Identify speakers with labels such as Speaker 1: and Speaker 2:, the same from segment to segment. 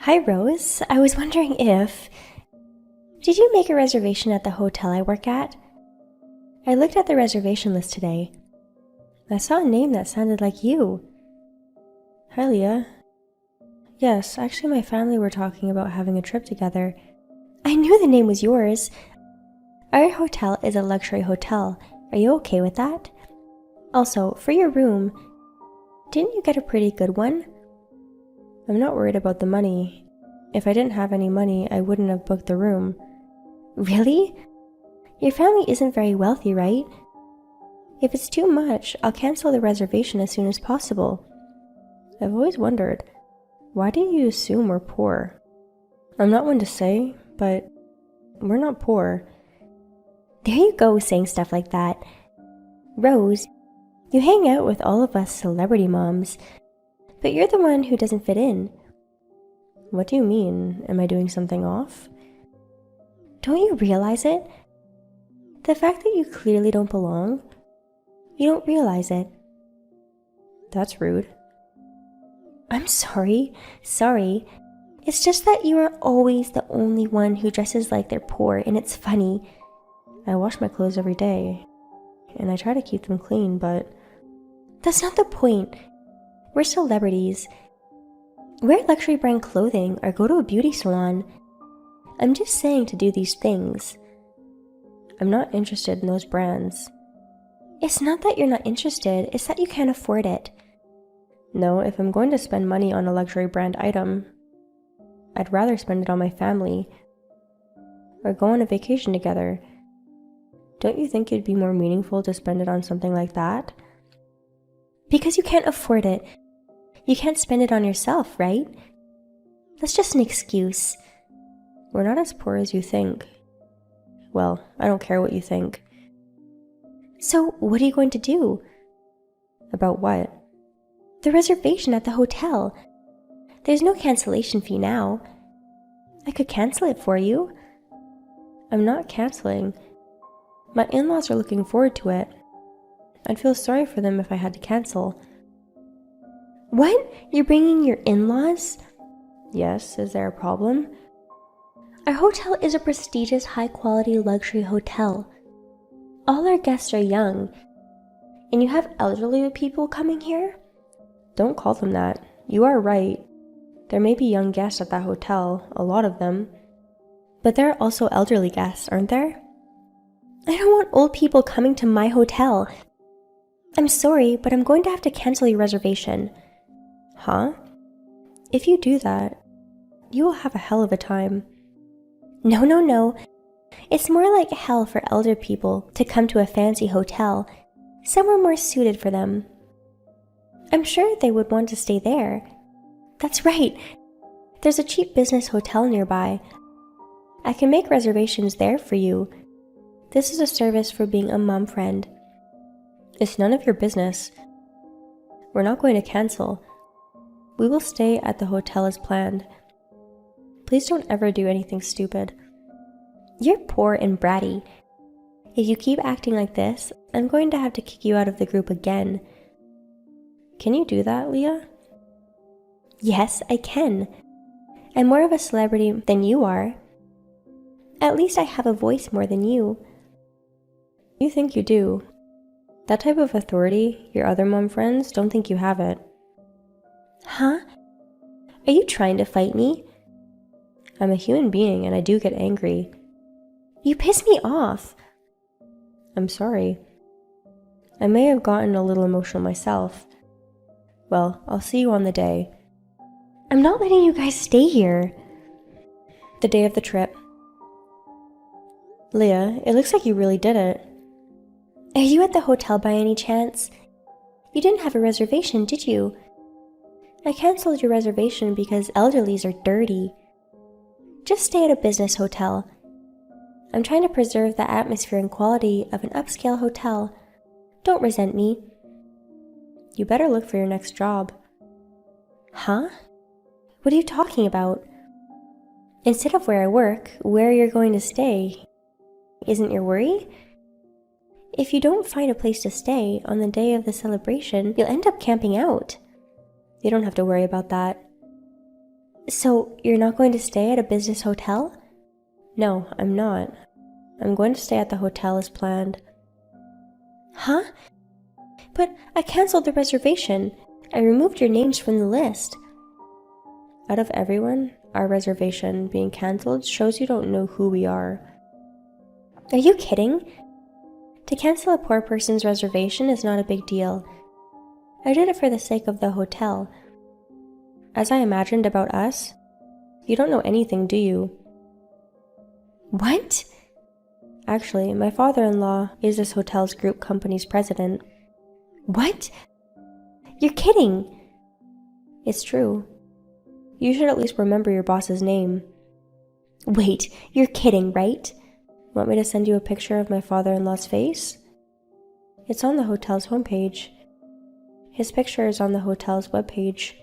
Speaker 1: Hi, Rose. I was wondering if... Did you make a reservation at the hotel I work at? I looked at the reservation list today. I saw a name that sounded like you. Hi, Leah. Yes, actually my family were talking about having a trip together. I knew the name was yours. Our hotel is a luxury hotel. Are you okay with that? Also, for your room, didn't you get a pretty good one? I'm not worried about the money. If I didn't have any money, I wouldn't have booked the room. Really? Your family isn't very wealthy, right? If it's too much, I'll cancel the reservation as soon as possible. I've always wondered, why do you assume we're poor? I'm not one to say, but we're not poor. There you go saying stuff like that. Rose, you hang out with all of us celebrity moms, but you're the one who doesn't fit in. What do you mean? Am I doing something off? Don't you realize it? The fact that you clearly don't belong, you don't realize it. That's rude. I'm sorry. It's just that you are always the only one who dresses like they're poor, and it's funny. I wash my clothes every day, and I try to keep them clean, but... That's not the point. We're celebrities. Wear luxury brand clothing or go to a beauty salon. I'm just saying to do these things. I'm not interested in those brands. It's not that you're not interested, it's that you can't afford it. No, if I'm going to spend money on a luxury brand item, I'd rather spend it on my family or go on a vacation together. Don't you think it'd be more meaningful to spend it on something like that? Because you can't afford it. You can't spend it on yourself, right? That's just an excuse. We're not as poor as you think. Well, I don't care what you think. So, what are you going to do? About what? The reservation at the hotel. There's no cancellation fee now. I could cancel it for you. I'm not canceling. My in-laws are looking forward to it. I'd feel sorry for them if I had to cancel. What? You're bringing your in-laws? Yes, is there a problem? Our hotel is a prestigious, high-quality luxury hotel. All our guests are young, and you have elderly people coming here? Don't call them that. You are right. There may be young guests at that hotel, a lot of them. But there are also elderly guests, aren't there? I don't want old people coming to my hotel. I'm sorry, but I'm going to have to cancel your reservation. Huh? If you do that, you will have a hell of a time. No. It's more like hell for elder people to come to a fancy hotel, somewhere more suited for them. I'm sure they would want to stay there. That's right. There's a cheap business hotel nearby. I can make reservations there for you. This is a service for being a mom friend. It's none of your business. We're not going to cancel. We will stay at the hotel as planned. Please don't ever do anything stupid. You're poor and bratty. If you keep acting like this, I'm going to have to kick you out of the group again. Can you do that, Leah? Yes, I can. I'm more of a celebrity than you are. At least I have a voice more than you. You think you do. That type of authority, your other mom friends don't think you have it. Huh? Are you trying to fight me? I'm a human being and I do get angry. You piss me off. I'm sorry. I may have gotten a little emotional myself. Well, I'll see you on the day. I'm not letting you guys stay here. The day of the trip. Leah, it looks like you really did it. Are you at the hotel by any chance? You didn't have a reservation, did you? I canceled your reservation because elderlies are dirty. Just stay at a business hotel. I'm trying to preserve the atmosphere and quality of an upscale hotel. Don't resent me. You better look for your next job. Huh? What are you talking about? Instead of where I work, where you're going to stay isn't your worry? If you don't find a place to stay on the day of the celebration, you'll end up camping out. You don't have to worry about that. So, you're not going to stay at a business hotel? No, I'm not. I'm going to stay at the hotel as planned. Huh? But I canceled the reservation. I removed your names from the list. Out of everyone, our reservation being cancelled shows you don't know who we are. Are you kidding? To cancel a poor person's reservation is not a big deal. I did it for the sake of the hotel. As I imagined about us, you don't know anything, do you? What? Actually, my father-in-law is this hotel's group company's president. What? You're kidding! It's true. You should at least remember your boss's name. Wait, you're kidding, right? Want me to send you a picture of my father-in-law's face? It's on the hotel's homepage. His picture is on the hotel's webpage.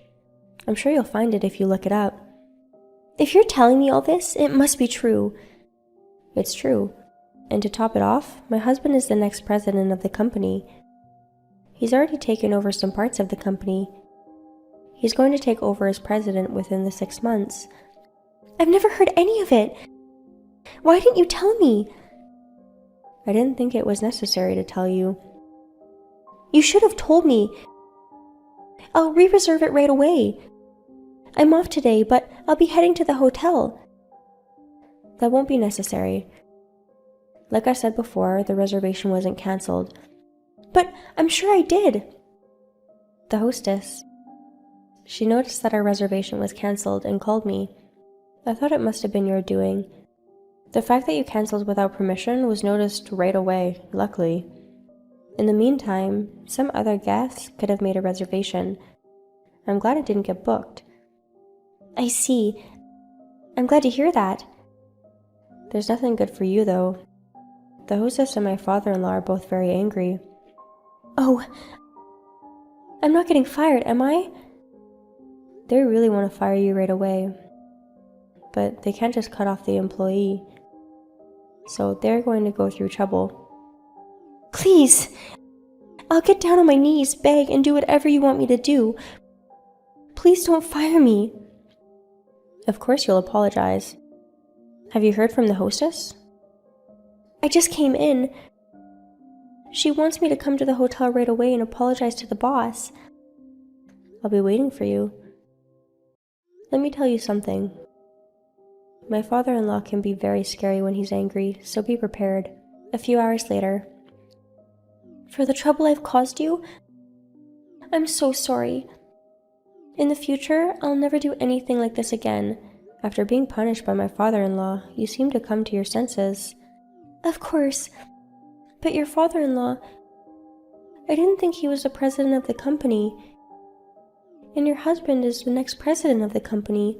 Speaker 1: I'm sure you'll find it if you look it up. If you're telling me all this, it must be true. It's true. And to top it off, my husband is the next president of the company. He's already taken over some parts of the company. He's going to take over as president within the 6 months. I've never heard any of it. Why didn't you tell me? I didn't think it was necessary to tell you. You should have told me. I'll re-reserve it right away. I'm off today, but I'll be heading to the hotel. That won't be necessary. Like I said before, the reservation wasn't cancelled. But I'm sure I did. The hostess. She noticed that our reservation was cancelled and called me. I thought it must have been your doing. The fact that you cancelled without permission was noticed right away, luckily. In the meantime, some other guests could have made a reservation. I'm glad it didn't get booked. I see. I'm glad to hear that. There's nothing good for you, though. The hostess and my father-in-law are both very angry. Oh, I'm not getting fired, am I? They really want to fire you right away. But they can't just cut off the employee. So they're going to go through trouble. Please! I'll get down on my knees, beg, and do whatever you want me to do. Please don't fire me. Of course you'll apologize. Have you heard from the hostess? I just came in. She wants me to come to the hotel right away and apologize to the boss. I'll be waiting for you. Let me tell you something. My father-in-law can be very scary when he's angry, so be prepared. A few hours later. For the trouble I've caused you, I'm so sorry. In the future, I'll never do anything like this again. After being punished by my father-in-law, you seem to come to your senses. Of course. But your father-in-law, I didn't think he was the president of the company. And your husband is the next president of the company.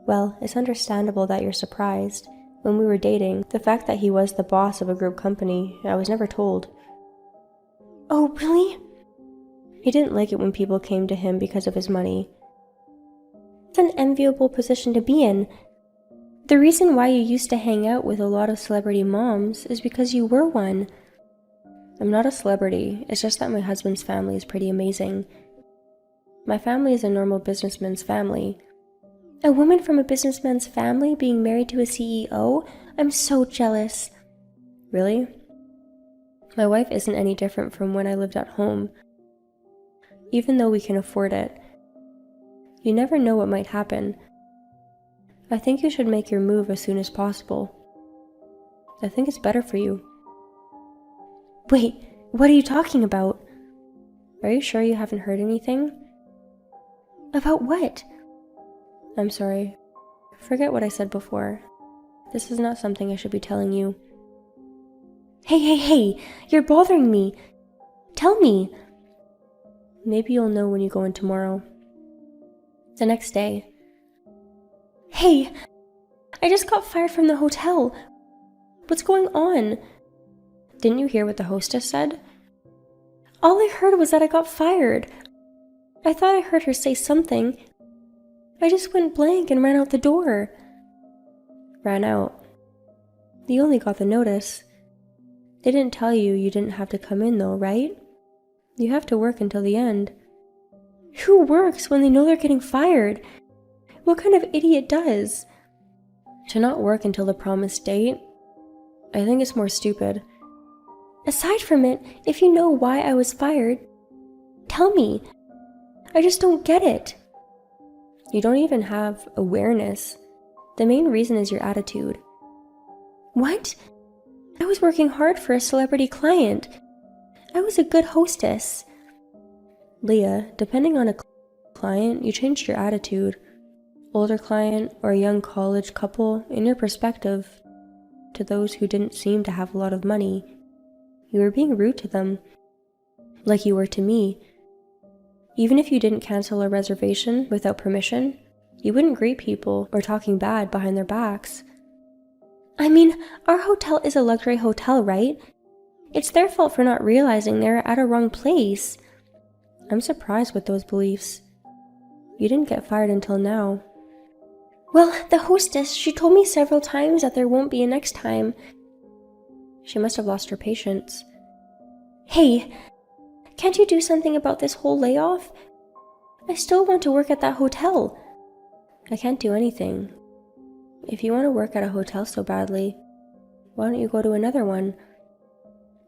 Speaker 1: Well, it's understandable that you're surprised. When we were dating, the fact that he was the boss of a group company, I was never told. Oh, really? He didn't like it when people came to him because of his money. It's an enviable position to be in. The reason why you used to hang out with a lot of celebrity moms is because you were one. I'm not a celebrity, it's just that my husband's family is pretty amazing. My family is a normal businessman's family. A woman from a businessman's family being married to a CEO? I'm so jealous. Really? My wife isn't any different from when I lived at home. Even though we can afford it. You never know what might happen. I think you should make your move as soon as possible. I think it's better for you. Wait, what are you talking about? Are you sure you haven't heard anything? About what? I'm sorry. Forget what I said before. This is not something I should be telling you. Hey, you're bothering me. Tell me. Maybe you'll know when you go in tomorrow. The next day. Hey, I just got fired from the hotel. What's going on? Didn't you hear what the hostess said? All I heard was that I got fired. I thought I heard her say something. I just went blank and ran out the door. Ran out? You only got the notice. They didn't tell you you didn't have to come in though, right? You have to work until the end. Who works when they know they're getting fired? What kind of idiot does? To not work until the promised date? I think it's more stupid. Aside from it, if you know why I was fired, tell me. I just don't get it. You don't even have awareness. The main reason is your attitude. What? I was working hard for a celebrity client. I was a good hostess. Leah, depending on a client, you changed your attitude. Older client or a young college couple, in your perspective, to those who didn't seem to have a lot of money, you were being rude to them, like you were to me. Even if you didn't cancel a reservation without permission, you wouldn't greet people or talking bad behind their backs. I mean, our hotel is a luxury hotel, right? It's their fault for not realizing they're at a wrong place. I'm surprised with those beliefs. You didn't get fired until now. Well, the hostess, she told me several times that there won't be a next time. She must have lost her patience. Hey, can't you do something about this whole layoff? I still want to work at that hotel. I can't do anything. If you want to work at a hotel so badly, why don't you go to another one?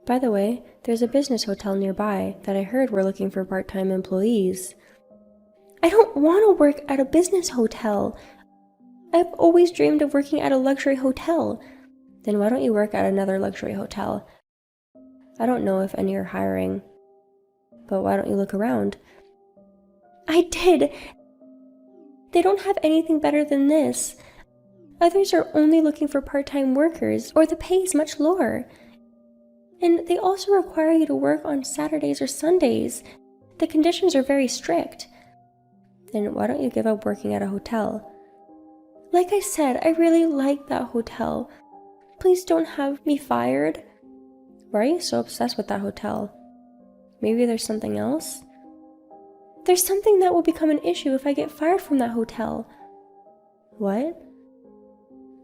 Speaker 1: By the way, there's a business hotel nearby that I heard were looking for part-time employees. I don't want to work at a business hotel. I've always dreamed of working at a luxury hotel. Then why don't you work at another luxury hotel? I don't know if any are hiring, but why don't you look around? I did. They don't have anything better than this. Others are only looking for part-time workers, or the pay is much lower. And they also require you to work on Saturdays or Sundays. The conditions are very strict. Then why don't you give up working at a hotel? Like I said, I really like that hotel. Please don't have me fired. Why are you so obsessed with that hotel? Maybe there's something else? There's something that will become an issue if I get fired from that hotel. What?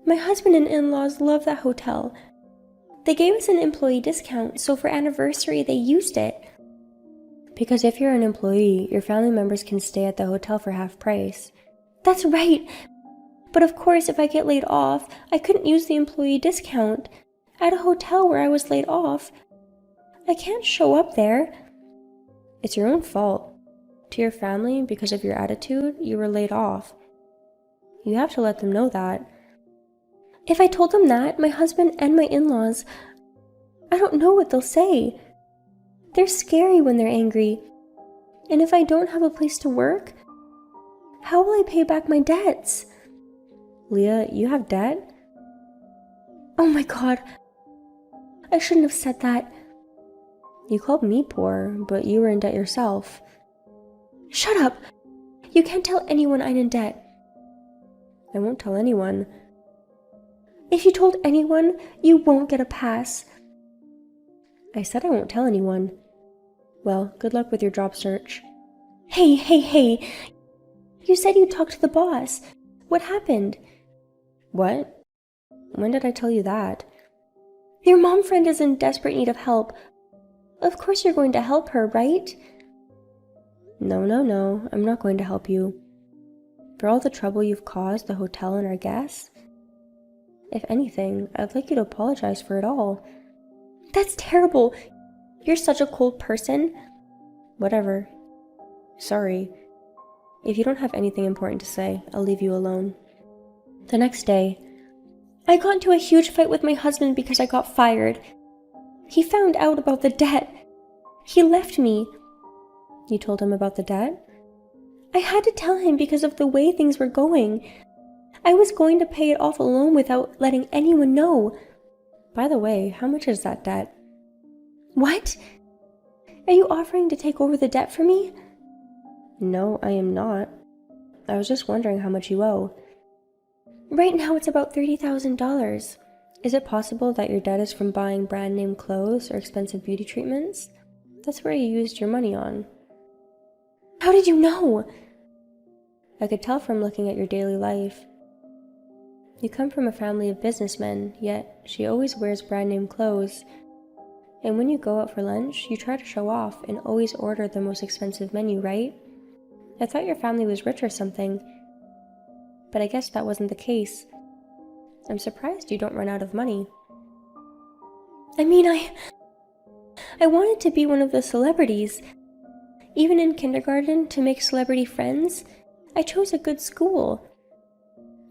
Speaker 1: My husband and in-laws love that hotel. They gave us an employee discount, so for anniversary they used it. Because if you're an employee, your family members can stay at the hotel for half price. That's right! But of course, if I get laid off, I couldn't use the employee discount. At a hotel where I was laid off, I can't show up there. It's your own fault. To your family, because of your attitude, you were laid off. You have to let them know that. If I told them that, my husband and my in-laws, I don't know what they'll say. They're scary when they're angry. And if I don't have a place to work, how will I pay back my debts? Leah, you have debt? Oh my God. I shouldn't have said that. You called me poor, but you were in debt yourself. Shut up! You can't tell anyone I'm in debt. I won't tell anyone. If you told anyone, you won't get a pass. I said I won't tell anyone. Well, good luck with your job search. Hey! You said you talked to the boss. What happened? What? When did I tell you that? Your mom friend is in desperate need of help. Of course you're going to help her, right? No, I'm not going to help you. For all the trouble you've caused the hotel and our guests? If anything, I'd like you to apologize for it all. That's terrible. You're such a cold person. Whatever. Sorry. If you don't have anything important to say, I'll leave you alone. The next day, I got into a huge fight with my husband because I got fired. He found out about the debt. He left me. You told him about the debt? I had to tell him because of the way things were going. I was going to pay it off alone without letting anyone know. By the way, how much is that debt? What? Are you offering to take over the debt for me? No, I am not. I was just wondering how much you owe. Right now it's about $30,000. Is it possible that your debt is from buying brand name clothes or expensive beauty treatments? That's where you used your money on. How did you know? I could tell from looking at your daily life. You come from a family of businessmen, yet she always wears brand name clothes. And when you go out for lunch, you try to show off and always order the most expensive menu, right? I thought your family was rich or something. but I guess that wasn't the case. I'm surprised you don't run out of money. I mean, I wanted to be one of the celebrities. Even in kindergarten, to make celebrity friends, I chose a good school.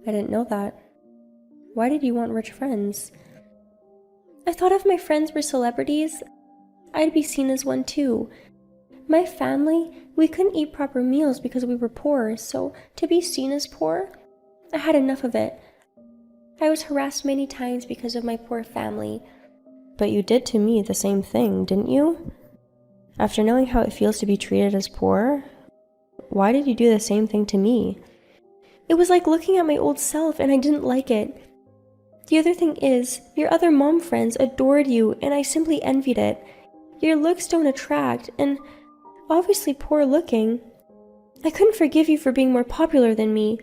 Speaker 1: I didn't know that. Why did you want rich friends? I thought if my friends were celebrities, I'd be seen as one too. My family, we couldn't eat proper meals because we were poor, so to be seen as poor, I had enough of it. I was harassed many times because of my poor family. But you did to me the same thing, didn't you? After knowing how it feels to be treated as poor, why did you do the same thing to me? It was like looking at my old self and I didn't like it. The other thing is, your other mom friends adored you and I simply envied it. Your looks don't attract, and obviously poor looking. I couldn't forgive you for being more popular than me.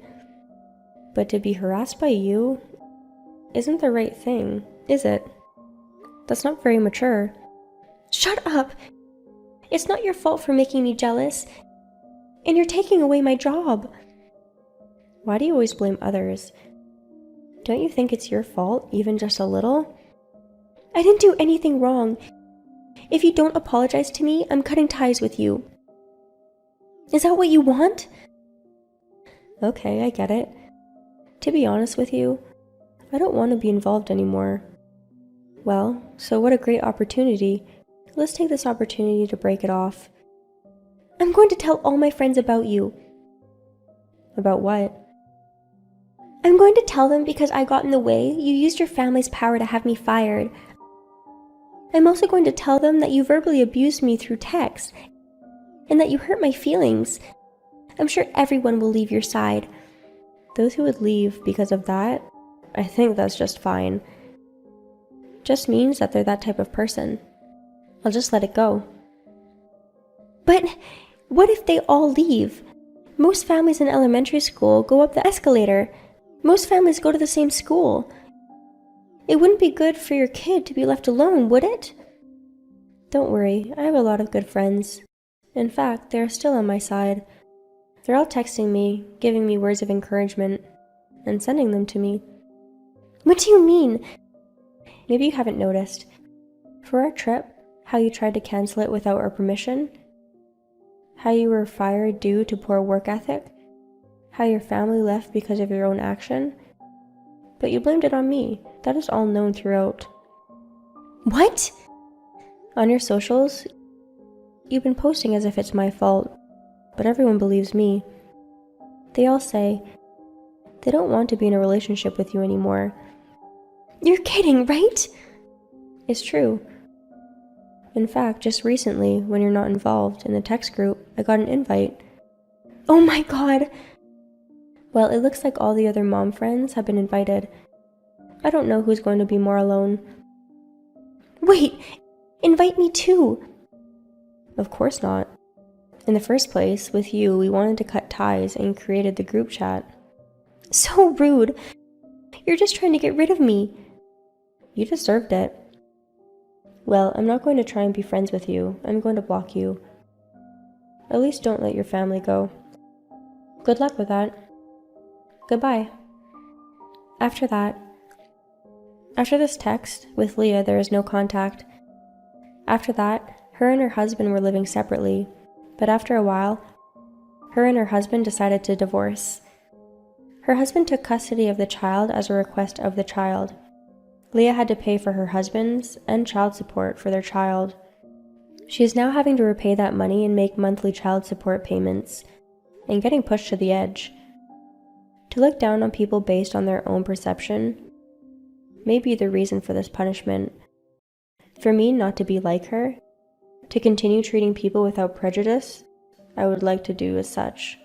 Speaker 1: But to be harassed by you isn't the right thing, is it? That's not very mature. Shut up! It's not your fault for making me jealous, and you're taking away my job. Why do you always blame others? Don't you think it's your fault, even just a little? I didn't do anything wrong. If you don't apologize to me, I'm cutting ties with you. Is that what you want? Okay, I get it. To be honest with you, I don't want to be involved anymore. Well, so what a great opportunity. Let's take this opportunity to break it off. I'm going to tell all my friends about you. About what? I'm going to tell them because I got in the way, you used your family's power to have me fired. I'm also going to tell them that you verbally abused me through text, and that you hurt my feelings. I'm sure everyone will leave your side. Those who would leave because of that, I think that's just fine. Just means that they're that type of person. I'll just let it go. But what if they all leave? Most families in elementary school go up the escalator. Most families go to the same school. It wouldn't be good for your kid to be left alone, would it? Don't worry, I have a lot of good friends. In fact, they're still on my side. They're all texting me, giving me words of encouragement, and sending them to me. What do you mean? Maybe you haven't noticed. For our trip, how you tried to cancel it without our permission? How you were fired due to poor work ethic? How your family left because of your own action? But you blamed it on me. That is all known throughout. What? On your socials, you've been posting as if it's my fault, but everyone believes me. They all say they don't want to be in a relationship with you anymore. You're kidding, right? It's true. In fact, just recently, when you're not involved in the text group, I got an invite. Oh my god! Well, it looks like all the other mom friends have been invited. I don't know who's going to be more alone. Wait! Invite me too! Of course not. In the first place, with you, we wanted to cut ties and created the group chat. So rude! You're just trying to get rid of me. You deserved it. Well, I'm not going to try and be friends with you. I'm going to block you. At least don't let your family go. Good luck with that. Goodbye. After this text, with Leah there is no contact. After that, her and her husband were living separately, but after a while, her and her husband decided to divorce. Her husband took custody of the child as a request of the child. Leah had to pay for her husband's and child support for their child. She is now having to repay that money and make monthly child support payments, and getting pushed to the edge. To look down on people based on their own perception may be the reason for this punishment. For me not to be like her, to continue treating people without prejudice, I would like to do as such.